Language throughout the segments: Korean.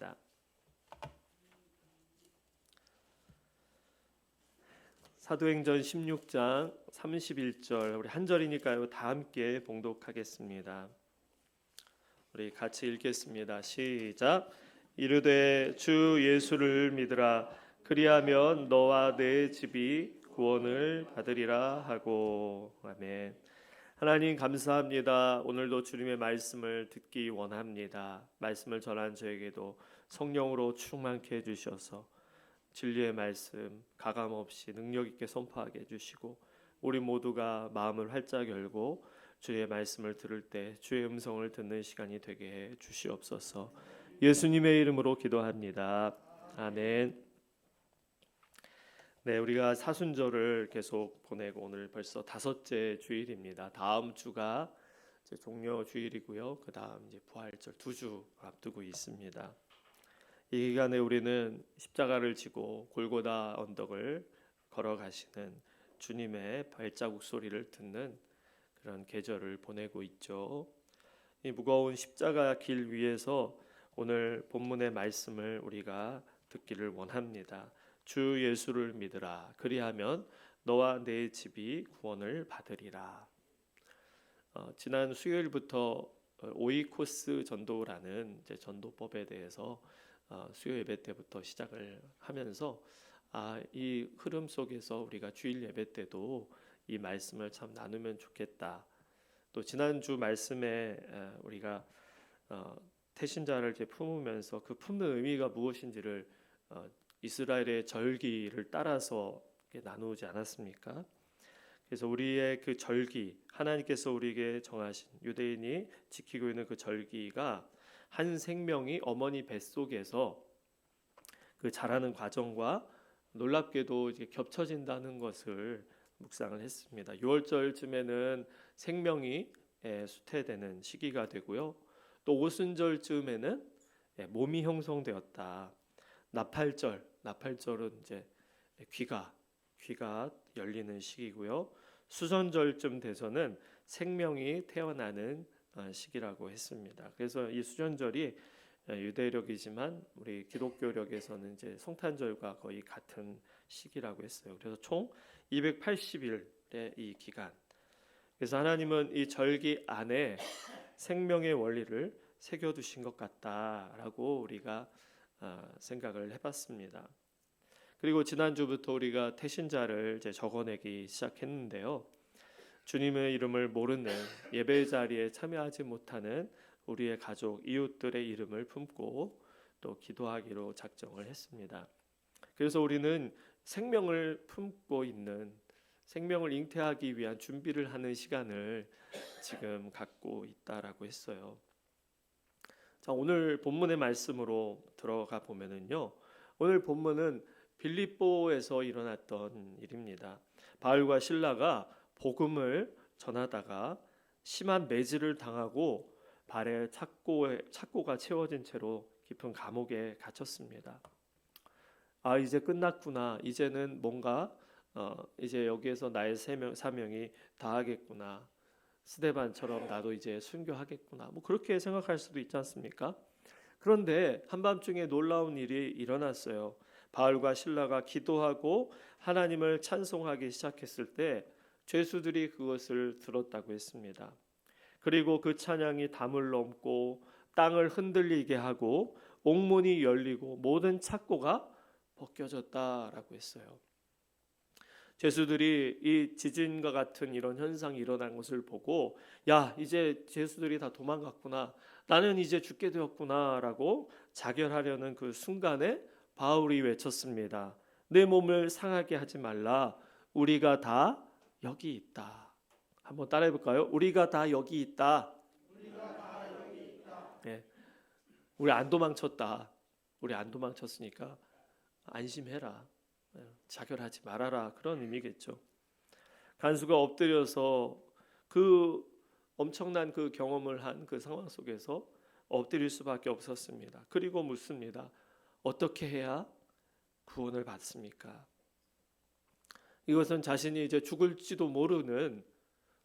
하겠습니다. 사도행전 16장 31절, 우리 한 절이니까요 다 함께 봉독하겠습니다. 우리 같이 읽겠습니다. 시작. 이르되 주 예수를 믿으라. 그리하면 너와 내 집이 구원을 받으리라 하고. 아멘. 하나님 감사합니다. 오늘도 주님의 말씀을 듣기 원합니다. 말씀을 전한 저에게도 성령으로 충만케 해주셔서 진리의 말씀 가감없이 능력 있게 선포하게 해주시고, 우리 모두가 마음을 활짝 열고 주의 말씀을 들을 때 주의 음성을 듣는 시간이 되게 해 주시옵소서. 예수님의 이름으로 기도합니다. 아멘. 네, 우리가 사순절을 계속 보내고 오늘 벌써 5째 주일입니다. 다음 주가 이제 종려 주일이고요. 그 다음 이제 부활절 2주 앞두고 있습니다. 이 기간에 우리는 십자가를 지고 골고다 언덕을 걸어가시는 주님의 발자국 소리를 듣는 그런 계절을 보내고 있죠. 이 무거운 십자가 길 위에서 오늘 본문의 말씀을 우리가 듣기를 원합니다. 주 예수를 믿으라. 그리하면 너와 내 집이 구원을 받으리라. 지난 수요일부터 오이코스 전도라는 이제 전도법에 대해서 수요 예배 때부터 시작을 하면서 이 흐름 속에서 우리가 주일 예배 때도 이 말씀을 참 나누면 좋겠다. 또 지난주 말씀에 우리가 태신자를 이제 품으면서 그 품는 의미가 무엇인지를 이스라엘의 절기를 따라서 나누지 않았습니까? 그래서 우리의 그 절기, 하나님께서 우리에게 정하신 유대인이 지키고 있는 그 절기가 한 생명이 어머니 뱃속에서 그 자라는 과정과 놀랍게도 이제 겹쳐진다는 것을 묵상을 했습니다. 6월절쯤에는 생명이 수태되는 시기가 되고요. 또 오순절쯤에는 몸이 형성되었다. 나팔절은 이제 귀가 열리는 시기고요. 수전절쯤 돼서는 생명이 태어나는 시기라고 했습니다. 그래서 이 수전절이 유대력이지만 우리 기독교력에서는 이제 성탄절과 거의 같은 시기라고 했어요. 그래서 총 280일의 이 기간. 그래서 하나님은 이 절기 안에 생명의 원리를 새겨두신 것 같다라고 우리가 생각을 해봤습니다. 그리고 지난주부터 우리가 태신자를 이제 적어내기 시작했는데요. 주님의 이름을 모르는 예배 자리에 참여하지 못하는 우리의 가족, 이웃들의 이름을 품고 또 기도하기로 작정을 했습니다. 그래서 우리는 생명을 품고 있는, 생명을 잉태하기 위한 준비를 하는 시간을 지금 갖고 있다라고 했어요. 자, 오늘 본문의 말씀으로 들어가 보면은요. 오늘 본문은 빌립보에서 일어났던 일입니다. 바울과 실라가 복음을 전하다가 심한 매질을 당하고 발에 착고가 채워진 채로 깊은 감옥에 갇혔습니다. 이제 끝났구나. 이제는 뭔가 이제 여기에서 나의 사명이 다하겠구나. 스데반처럼 나도 이제 순교하겠구나. 뭐 그렇게 생각할 수도 있지 않습니까? 그런데 한밤중에 놀라운 일이 일어났어요. 바울과 실라가 기도하고 하나님을 찬송하기 시작했을 때 죄수들이 그것을 들었다고 했습니다. 그리고 그 찬양이 담을 넘고 땅을 흔들리게 하고 옥문이 열리고 모든 착고가 벗겨졌다라고 했어요. 죄수들이 이 지진과 같은 이런 현상이 일어난 것을 보고 이제 죄수들이 다 도망갔구나. 나는 이제 죽게 되었구나 라고 자결하려는 그 순간에 바울이 외쳤습니다. 내 몸을 상하게 하지 말라. 우리가 다 여기 있다. 한번 따라해 볼까요? 우리가 다 여기 있다. 네. 우리 안 도망쳤다. 우리 안 도망쳤으니까 안심해라. 자결하지 말아라. 그런 의미겠죠. 간수가 엎드려서 그 엄청난 그 경험을 한 그 상황 속에서 엎드릴 수밖에 없었습니다. 그리고 묻습니다. 어떻게 해야 구원을 받습니까? 이것은 자신이 이제 죽을지도 모르는,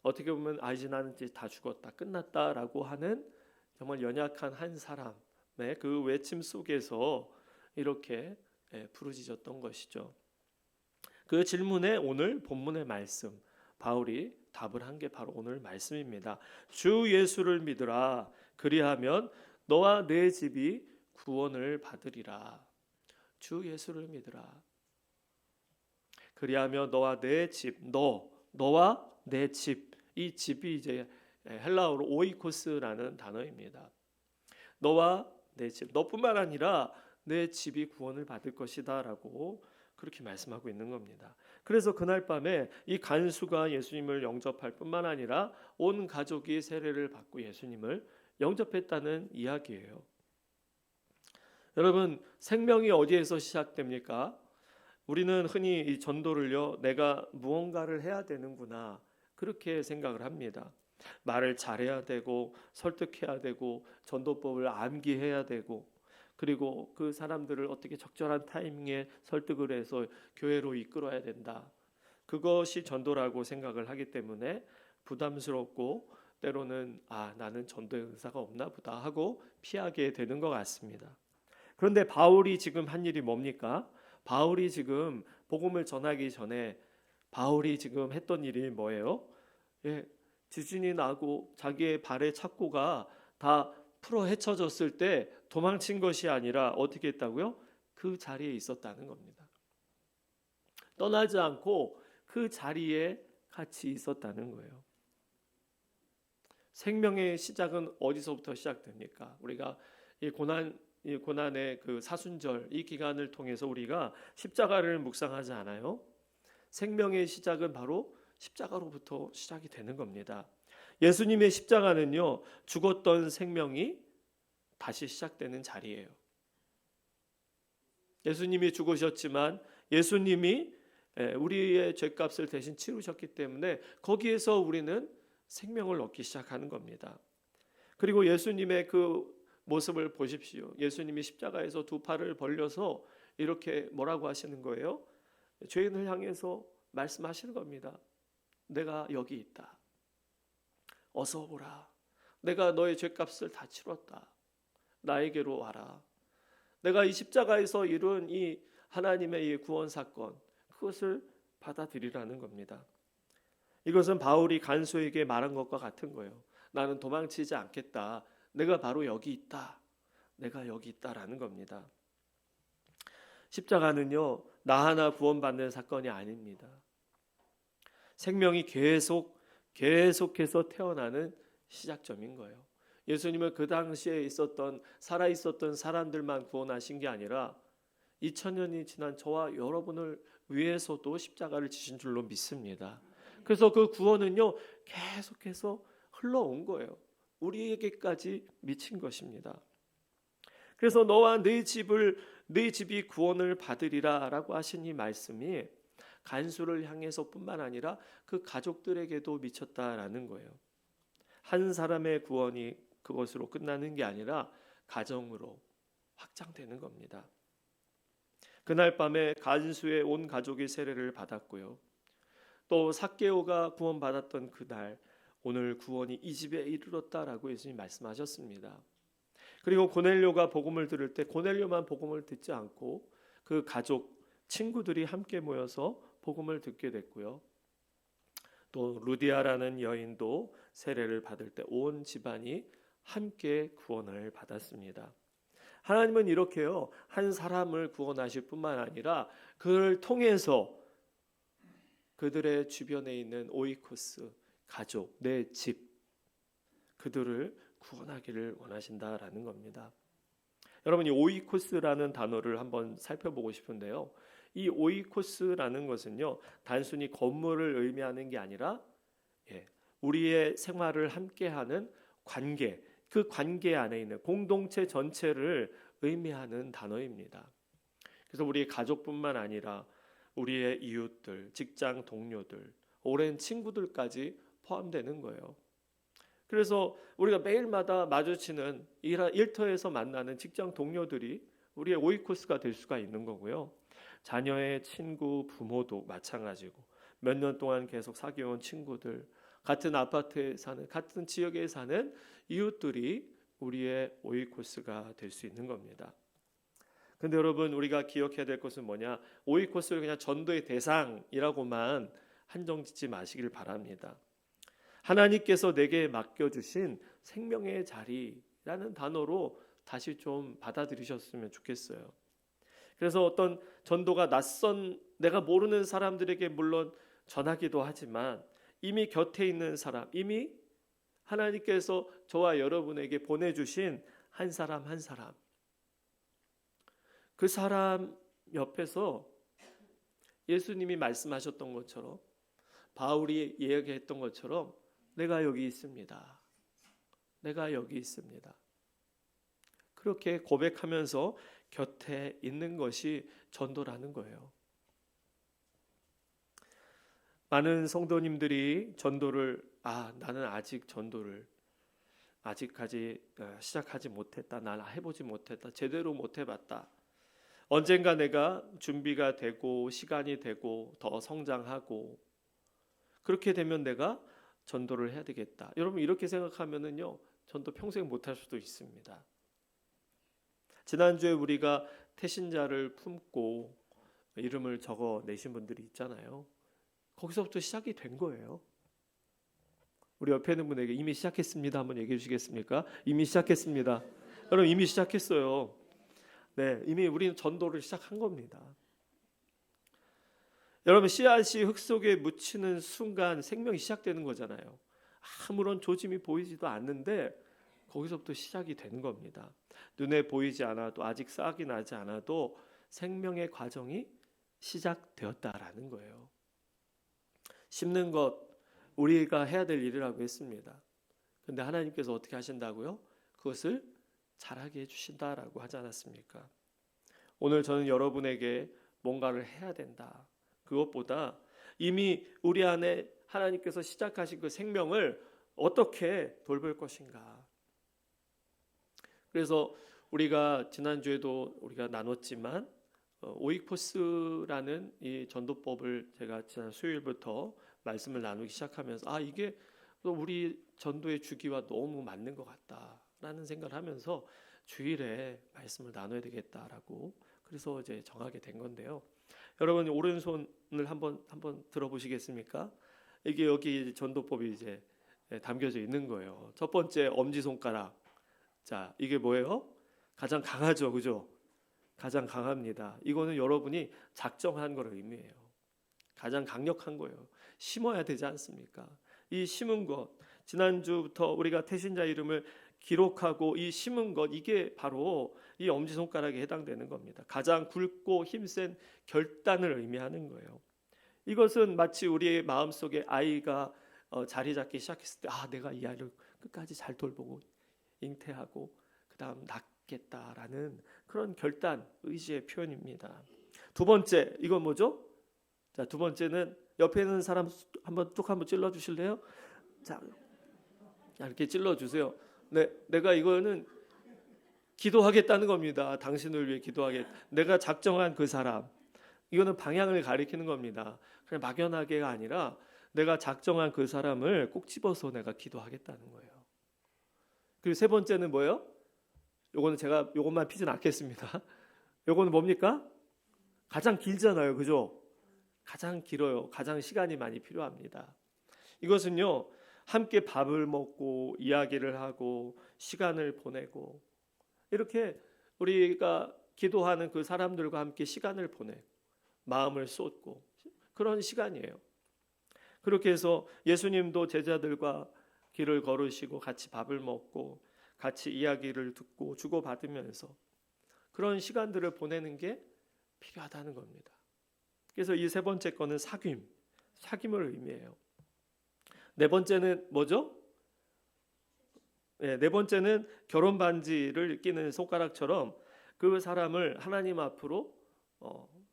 어떻게 보면 이제 나는 이제 다 죽었다, 끝났다라고 하는 정말 연약한 한 사람, 그 외침 속에서 이렇게 부르짖었던 것이죠. 그 질문에 오늘 본문의 말씀 바울이 답을 한 게 바로 오늘 말씀입니다. 주 예수를 믿으라. 그리하면 너와 내 집이 구원을 받으리라. 주 예수를 믿으라. 그리하면 너와 내 집, 너와 내 집. 이 집이 이제 헬라어로 오이코스라는 단어입니다. 너와 내 집, 너뿐만 아니라 내 집이 구원을 받을 것이다라고 그렇게 말씀하고 있는 겁니다. 그래서 그날 밤에 이 간수가 예수님을 영접할 뿐만 아니라 온 가족이 세례를 받고 예수님을 영접했다는 이야기예요. 여러분, 생명이 어디에서 시작됩니까? 우리는 흔히 이 전도를요, 내가 무언가를 해야 되는구나 그렇게 생각을 합니다. 말을 잘해야 되고 설득해야 되고 전도법을 암기해야 되고 그리고 그 사람들을 어떻게 적절한 타이밍에 설득을 해서 교회로 이끌어야 된다. 그것이 전도라고 생각을 하기 때문에 부담스럽고 때로는 나는 전도의 은사가 없나 보다 하고 피하게 되는 것 같습니다. 그런데 바울이 지금 한 일이 뭡니까? 바울이 지금 복음을 전하기 전에 바울이 지금 했던 일이 뭐예요? 지진이 나고 자기의 발의 착고가 다 풀어 헤쳐졌을 때 도망친 것이 아니라 어떻게 했다고요? 그 자리에 있었다는 겁니다. 떠나지 않고 그 자리에 같이 있었다는 거예요. 생명의 시작은 어디서부터 시작됩니까? 우리가 이 고난의 그 사순절 이 기간을 통해서 우리가 십자가를 묵상하지 않아요? 생명의 시작은 바로 십자가로부터 시작이 되는 겁니다. 예수님의 십자가는요, 죽었던 생명이 다시 시작되는 자리예요. 예수님이 죽으셨지만 예수님이 우리의 죄값을 대신 치르셨기 때문에 거기에서 우리는 생명을 얻기 시작하는 겁니다. 그리고 예수님의 그 모습을 보십시오. 예수님이 십자가에서 두 팔을 벌려서 이렇게 뭐라고 하시는 거예요? 죄인을 향해서 말씀하시는 겁니다. 내가 여기 있다. 어서 오라. 내가 너의 죄값을 다 치렀다. 나에게로 와라. 내가 이 십자가에서 이룬 이 하나님의 이 구원 사건 그것을 받아들이라는 겁니다. 이것은 바울이 간수에게 말한 것과 같은 거예요. 나는 도망치지 않겠다. 내가 바로 여기 있다. 내가 여기 있다라는 겁니다. 십자가는요, 나 하나 구원받는 사건이 아닙니다. 생명이 계속해서 태어나는 시작점인 거예요. 예수님은 그 당시에 살아 있었던 사람들만 구원하신 게 아니라 2000년이 지난 저와 여러분을 위해서도 십자가를 지신 줄로 믿습니다. 그래서 그 구원은요, 계속해서 흘러온 거예요. 우리에게까지 미친 것입니다. 그래서 너와 네 집이 구원을 받으리라라고 하신 이 말씀이 간수를 향해서뿐만 아니라 그 가족들에게도 미쳤다라는 거예요. 한 사람의 구원이 그것으로 끝나는 게 아니라 가정으로 확장되는 겁니다. 그날 밤에 간수의 온 가족이 세례를 받았고요. 또 삭개오가 구원받았던 그날 오늘 구원이 이 집에 이르렀다라고 예수님 말씀하셨습니다. 그리고 고넬료가 복음을 들을 때 고넬료만 복음을 듣지 않고 그 가족 친구들이 함께 모여서 복음을 듣게 됐고요. 또 루디아라는 여인도 세례를 받을 때 온 집안이 함께 구원을 받았습니다. 하나님은 이렇게요, 한 사람을 구원하실 뿐만 아니라 그를 통해서 그들의 주변에 있는 오이코스, 가족, 내 집, 그들을 구원하기를 원하신다라는 겁니다. 여러분, 이 오이코스라는 단어를 한번 살펴보고 싶은데요. 이 오이코스라는 것은요, 단순히 건물을 의미하는 게 아니라 우리의 생활을 함께하는 관계, 그 관계 안에 있는 공동체 전체를 의미하는 단어입니다. 그래서 우리의 가족뿐만 아니라 우리의 이웃들, 직장 동료들, 오랜 친구들까지 포함되는 거예요. 그래서 우리가 매일마다 마주치는 일터에서 만나는 직장 동료들이 우리의 오이코스가 될 수가 있는 거고요. 자녀의 친구, 부모도 마찬가지고 몇 년 동안 계속 사귀어온 친구들, 같은 아파트에 사는, 같은 지역에 사는 이웃들이 우리의 오이코스가 될 수 있는 겁니다. 근데 여러분, 우리가 기억해야 될 것은 뭐냐? 오이코스를 그냥 전도의 대상이라고만 한정짓지 마시길 바랍니다. 하나님께서 내게 맡겨주신 생명의 자리라는 단어로 다시 좀 받아들이셨으면 좋겠어요. 그래서 어떤 전도가 낯선 내가 모르는 사람들에게 물론 전하기도 하지만 이미 곁에 있는 사람, 이미 하나님께서 저와 여러분에게 보내주신 한 사람 한 사람, 그 사람 옆에서 예수님이 말씀하셨던 것처럼, 바울이 이야기했던 것처럼 내가 여기 있습니다. 내가 여기 있습니다. 그렇게 고백하면서 곁에 있는 것이 전도라는 거예요. 많은 성도님들이 전도를 나는 아직 전도를 아직까지 시작하지 못했다. 난 해보지 못했다. 제대로 못 해봤다. 언젠가 내가 준비가 되고 시간이 되고 더 성장하고 그렇게 되면 내가 전도를 해야 되겠다. 여러분 이렇게 생각하면은요 전도 평생 못할 수도 있습니다. 지난주에 우리가 태신자를 품고 이름을 적어 내신 분들이 있잖아요. 거기서부터 시작이 된 거예요. 우리 옆에 있는 분에게 이미 시작했습니다 한번 얘기해 주시겠습니까? 이미 시작했습니다. 여러분 이미 시작했어요. 네, 이미 우리는 전도를 시작한 겁니다. 여러분 씨앗이 흙 속에 묻히는 순간 생명이 시작되는 거잖아요. 아무런 조짐이 보이지도 않는데 거기서부터 시작이 되는 겁니다. 눈에 보이지 않아도 아직 싹이 나지 않아도 생명의 과정이 시작되었다라는 거예요. 심는 것 우리가 해야 될 일이라고 했습니다. 근데 하나님께서 어떻게 하신다고요? 그것을 자라게 해주신다라고 하지 않았습니까? 오늘 저는 여러분에게 뭔가를 해야 된다. 그것보다 이미 우리 안에 하나님께서 시작하신 그 생명을 어떻게 돌볼 것인가. 그래서 우리가 지난주에도 우리가 나눴지만 오이코스라는 이 전도법을 제가 지난 수요일부터 말씀을 나누기 시작하면서 이게 우리 전도의 주기와 너무 맞는 것 같다라는 생각을 하면서 주일에 말씀을 나눠야 되겠다라고 그래서 이제 정하게 된 건데요. 여러분 오른손을 한번 들어보시겠습니까? 이게 여기 전도법이 이제 담겨져 있는 거예요. 첫 번째 엄지 손가락. 자, 이게 뭐예요? 가장 강하죠, 그죠? 가장 강합니다. 이거는 여러분이 작정한 걸 의미해요. 가장 강력한 거예요. 심어야 되지 않습니까? 이 심은 것, 지난주부터 우리가 태신자 이름을 기록하고 이 심은 것, 이게 바로 이 엄지손가락에 해당되는 겁니다. 가장 굵고 힘센 결단을 의미하는 거예요. 이것은 마치 우리의 마음속에 아이가 자리 잡기 시작했을 때 내가 이 아이를 끝까지 잘 돌보고 잉태하고 그 다음 낳겠다라는 그런 결단, 의지의 표현입니다. 두 번째, 이건 뭐죠? 자, 두 번째는 옆에 있는 사람 한번 찔러 주실래요? 자, 이렇게 찔러 주세요. 네, 내가 이거는 기도하겠다는 겁니다. 당신을 위해 내가 작정한 그 사람. 이거는 방향을 가리키는 겁니다. 그냥 막연하게가 아니라 내가 작정한 그 사람을 꼭 집어서 내가 기도하겠다는 거예요. 그리고 세 번째는 뭐예요? 요거는 제가 요것만 피진 않겠습니다. 요거는 뭡니까? 가장 길잖아요. 그죠? 가장 길어요. 가장 시간이 많이 필요합니다. 이것은요. 함께 밥을 먹고 이야기를 하고 시간을 보내고 이렇게 우리가 기도하는 그 사람들과 함께 시간을 보내고 마음을 쏟고 그런 시간이에요. 그렇게 해서 예수님도 제자들과 길을 걸으시고 같이 밥을 먹고 같이 이야기를 듣고 주고받으면서 그런 시간들을 보내는 게 필요하다는 겁니다. 그래서 이 세 번째 거는 사귐을 의미해요. 네 번째는 뭐죠? 네 번째는 결혼 반지를 끼는 손가락처럼 그 사람을 하나님 앞으로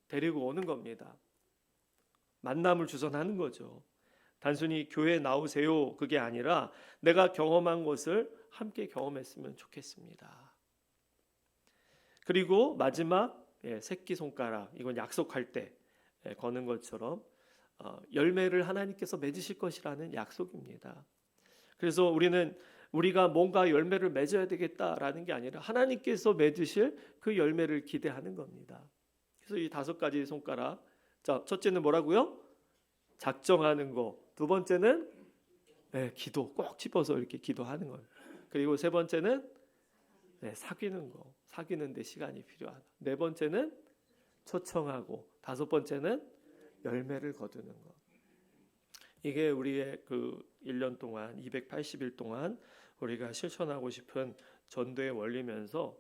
데리고 오는 겁니다. 만남을 주선하는 거죠. 단순히 교회에 나오세요 그게 아니라 내가 경험한 것을 함께 경험했으면 좋겠습니다. 그리고 마지막 새끼손가락, 이건 약속할 때 거는 것처럼 열매를 하나님께서 맺으실 것이라는 약속입니다. 그래서 우리는 우리가 뭔가 열매를 맺어야 되겠다라는 게 아니라 하나님께서 맺으실 그 열매를 기대하는 겁니다. 그래서 이 5가지 손가락. 자, 첫째는 뭐라고요? 작정하는 거. 두 번째는 기도. 꼭 집어서 이렇게 기도하는 거예요. 그리고 세 번째는 사귀는 거. 사귀는 데 시간이 필요하다. 네 번째는 초청하고, 다섯 번째는 열매를 거두는 것. 이게 우리의 그 1년 동안 280일 동안 우리가 실천하고 싶은 전도의 원리면서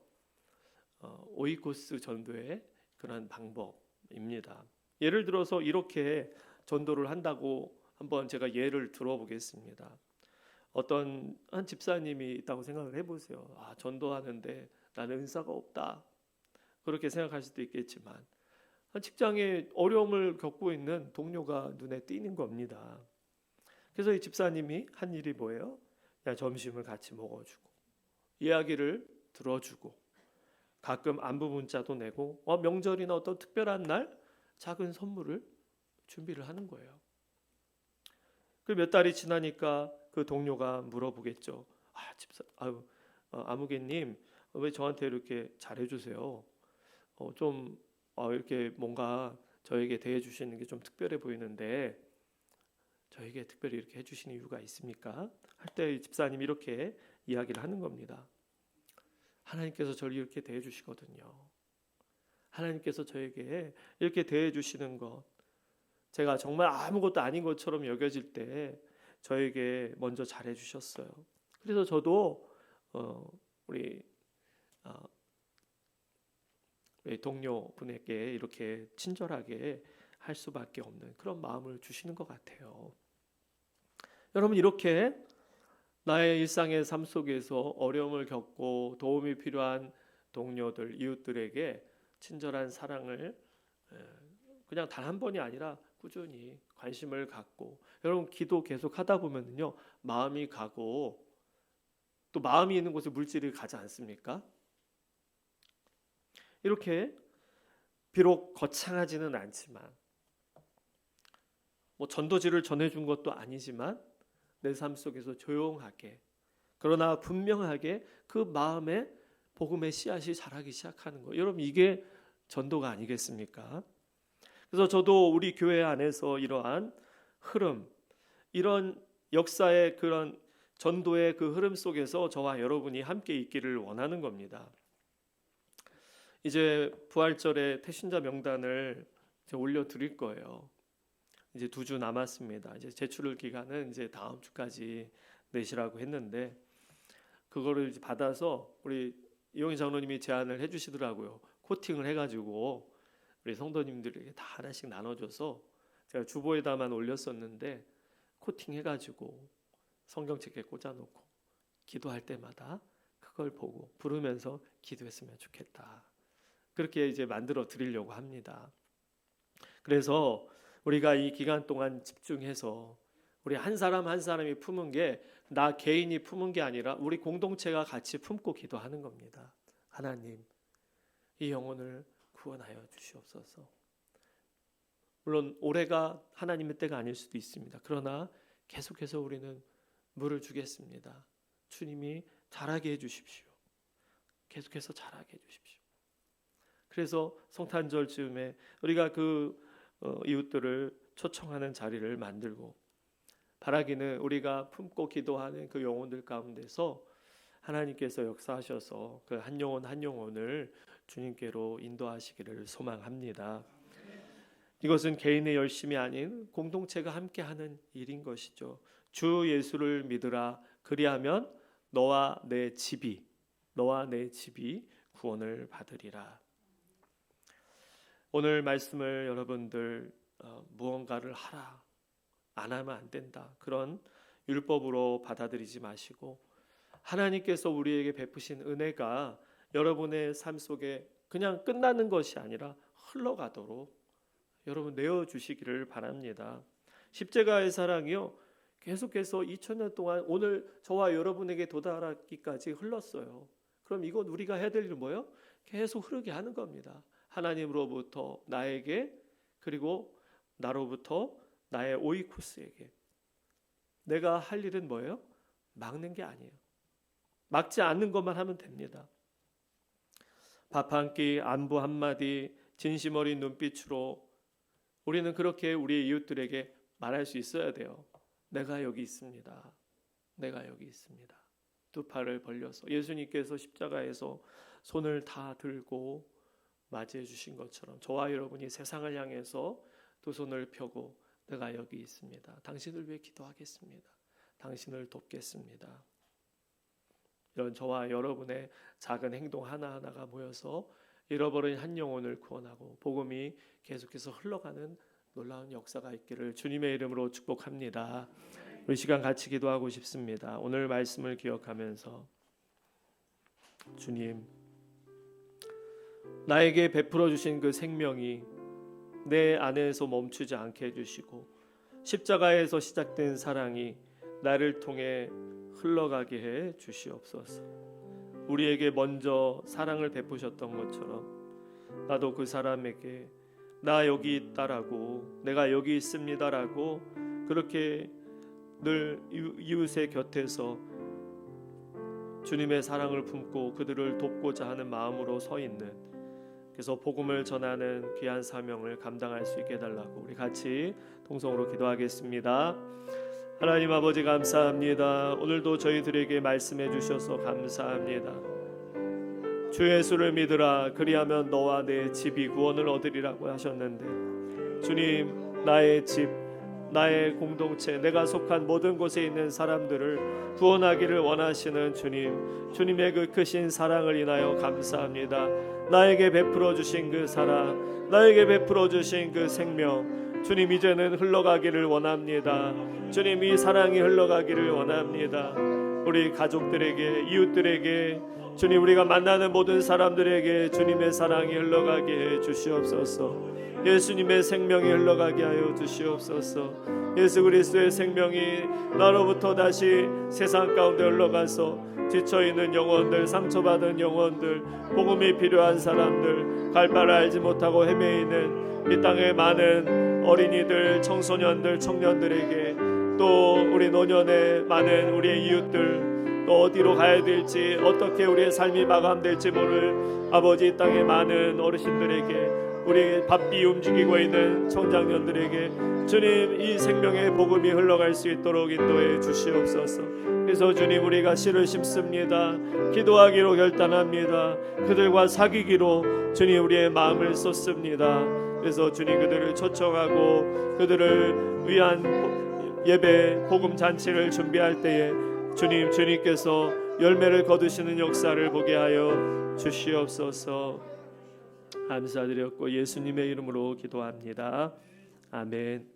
오이코스 전도의 그런 방법입니다. 예를 들어서 이렇게 전도를 한다고 한번 제가 예를 들어보겠습니다. 어떤 한 집사님이 있다고 생각을 해보세요. 전도하는데 나는 은사가 없다. 그렇게 생각할 수도 있겠지만 한 직장에 어려움을 겪고 있는 동료가 눈에 띄는 겁니다. 그래서 이 집사님이 한 일이 뭐예요? 그냥 점심을 같이 먹어주고 이야기를 들어주고 가끔 안부 문자도 내고 명절이나 어떤 특별한 날 작은 선물을 준비를 하는 거예요. 그 몇 달이 지나니까 그 동료가 물어보겠죠. 집사, 아무개님 왜 저한테 이렇게 잘해주세요? 좀 이렇게 뭔가 저에게 대해주시는 게 좀 특별해 보이는데 저에게 특별히 이렇게 해주시는 이유가 있습니까? 할 때 집사님이 이렇게 이야기를 하는 겁니다. 하나님께서 저를 이렇게 대해주시거든요. 하나님께서 저에게 이렇게 대해주시는 것, 제가 정말 아무것도 아닌 것처럼 여겨질 때 저에게 먼저 잘해주셨어요. 그래서 저도 우리 동료분에게 이렇게 친절하게 할 수밖에 없는 그런 마음을 주시는 것 같아요. 여러분, 이렇게 나의 일상의 삶 속에서 어려움을 겪고 도움이 필요한 동료들, 이웃들에게 친절한 사랑을 그냥 단 한 번이 아니라 꾸준히 관심을 갖고, 여러분 기도 계속 하다 보면요 마음이 가고, 또 마음이 있는 곳에 물질이 가지 않습니까? 이렇게 비록 거창하지는 않지만 전도지를 전해준 것도 아니지만 내 삶 속에서 조용하게, 그러나 분명하게 그 마음에 복음의 씨앗이 자라기 시작하는 거, 여러분 이게 전도가 아니겠습니까? 그래서 저도 우리 교회 안에서 이러한 흐름, 이런 역사의 그런 전도의 그 흐름 속에서 저와 여러분이 함께 있기를 원하는 겁니다. 이제 부활절에 태신자 명단을 이제 올려드릴 거예요. 이제 2주 남았습니다. 이제 제출 기간은 이제 다음 주까지 내시라고 했는데, 그거를 이제 받아서 우리 이용희 장로님이 제안을 해주시더라고요. 코팅을 해가지고 우리 성도님들에게 다 하나씩 나눠줘서, 제가 주보에다만 올렸었는데 코팅해가지고 성경책에 꽂아놓고 기도할 때마다 그걸 보고 부르면서 기도했으면 좋겠다. 그렇게 이제 만들어 드리려고 합니다. 그래서 우리가 이 기간 동안 집중해서 우리 한 사람 한 사람이 품은 게 나 개인이 품은 게 아니라 우리 공동체가 같이 품고 기도하는 겁니다. 하나님, 이 영혼을 구원하여 주시옵소서. 물론 올해가 하나님의 때가 아닐 수도 있습니다. 그러나 계속해서 우리는 물을 주겠습니다. 주님이 자라게 해주십시오. 계속해서 자라게 해주십시오. 그래서 성탄절 즈음에 우리가 그 이웃들을 초청하는 자리를 만들고, 바라기는 우리가 품고 기도하는 그 영혼들 가운데서 하나님께서 역사하셔서 그 한 영혼 한 영혼을 주님께로 인도하시기를 소망합니다. 이것은 개인의 열심이 아닌 공동체가 함께하는 일인 것이죠. 주 예수를 믿으라, 그리하면 너와 내 집이 구원을 받으리라. 오늘 말씀을 여러분들 무언가를 하라, 안 하면 안 된다, 그런 율법으로 받아들이지 마시고, 하나님께서 우리에게 베푸신 은혜가 여러분의 삶 속에 그냥 끝나는 것이 아니라 흘러가도록 여러분 내어주시기를 바랍니다. 십자가의 사랑이요, 계속해서 2000년 동안 오늘 저와 여러분에게 도달하기까지 흘렀어요. 그럼 이건 우리가 해야 될 일은 뭐예요? 계속 흐르게 하는 겁니다. 하나님으로부터 나에게, 그리고 나로부터 나의 오이코스에게. 내가 할 일은 뭐예요? 막는 게 아니에요. 막지 않는 것만 하면 됩니다. 밥 한 끼, 안부 한마디, 진심 어린 눈빛으로 우리는 그렇게 우리의 이웃들에게 말할 수 있어야 돼요. 내가 여기 있습니다. 내가 여기 있습니다. 두 팔을 벌려서 예수님께서 십자가에서 손을 다 들고 맞이해 주신 것처럼 저와 여러분이 세상을 향해서 두 손을 펴고 내가 여기 있습니다. 당신을 위해 기도하겠습니다. 당신을 돕겠습니다. 이런 저와 여러분의 작은 행동 하나하나가 모여서 잃어버린 한 영혼을 구원하고 복음이 계속해서 흘러가는 놀라운 역사가 있기를 주님의 이름으로 축복합니다. 우리 시간 같이 기도하고 싶습니다. 오늘 말씀을 기억하면서 주님, 나에게 베풀어 주신 그 생명이 내 안에서 멈추지 않게 해주시고 십자가에서 시작된 사랑이 나를 통해 흘러가게 해 주시옵소서. 우리에게 먼저 사랑을 베푸셨던 것처럼 나도 그 사람에게 나 여기 있다라고, 내가 여기 있습니다라고 그렇게 늘 이웃의 곁에서 주님의 사랑을 품고 그들을 돕고자 하는 마음으로 서 있는, 그래서 복음을 전하는 귀한 사명을 감당할 수 있게 해달라고 우리 같이 통성으로 기도하겠습니다. 하나님 아버지 감사합니다. 오늘도 저희들에게 말씀해 주셔서 감사합니다. 주 예수를 믿으라, 그리하면 너와 내 집이 구원을 얻으리라고 하셨는데, 주님, 나의 집, 나의 공동체, 내가 속한 모든 곳에 있는 사람들을 구원하기를 원하시는 주님, 주님의 그 크신 사랑을 인하여 감사합니다. 나에게 베풀어 주신 그 사랑, 나에게 베풀어 주신 그 생명, 주님 이제는 흘러가기를 원합니다. 주님, 이 사랑이 흘러가기를 원합니다. 우리 가족들에게, 이웃들에게, 주님, 우리가 만나는 모든 사람들에게 주님의 사랑이 흘러가게 해 주시옵소서. 예수님의 생명이 흘러가게 하여 주시옵소서. 예수 그리스도의 생명이 나로부터 다시 세상 가운데 흘러가서 지쳐있는 영혼들, 상처받은 영혼들, 복음이 필요한 사람들, 갈 바를 알지 못하고 헤매이는 이 땅의 많은 어린이들, 청소년들, 청년들에게, 또 우리 노년의 많은 우리의 이웃들, 또 어디로 가야 될지, 어떻게 우리의 삶이 마감될지 모를 아버지 이 땅의 많은 어르신들에게, 우리 바삐 움직이고 있는 청장년들에게 주님 이 생명의 복음이 흘러갈 수 있도록 인도해 주시옵소서. 그래서 주님, 우리가 씨를 심습니다. 기도하기로 결단합니다. 그들과 사귀기로 주님 우리의 마음을 쏟습니다. 그래서 주님, 그들을 초청하고 그들을 위한 예배 복음 잔치를 준비할 때에 주님, 주님께서 열매를 거두시는 역사를 보게 하여 주시옵소서. 감사드렸고 예수님의 이름으로 기도합니다. 아멘.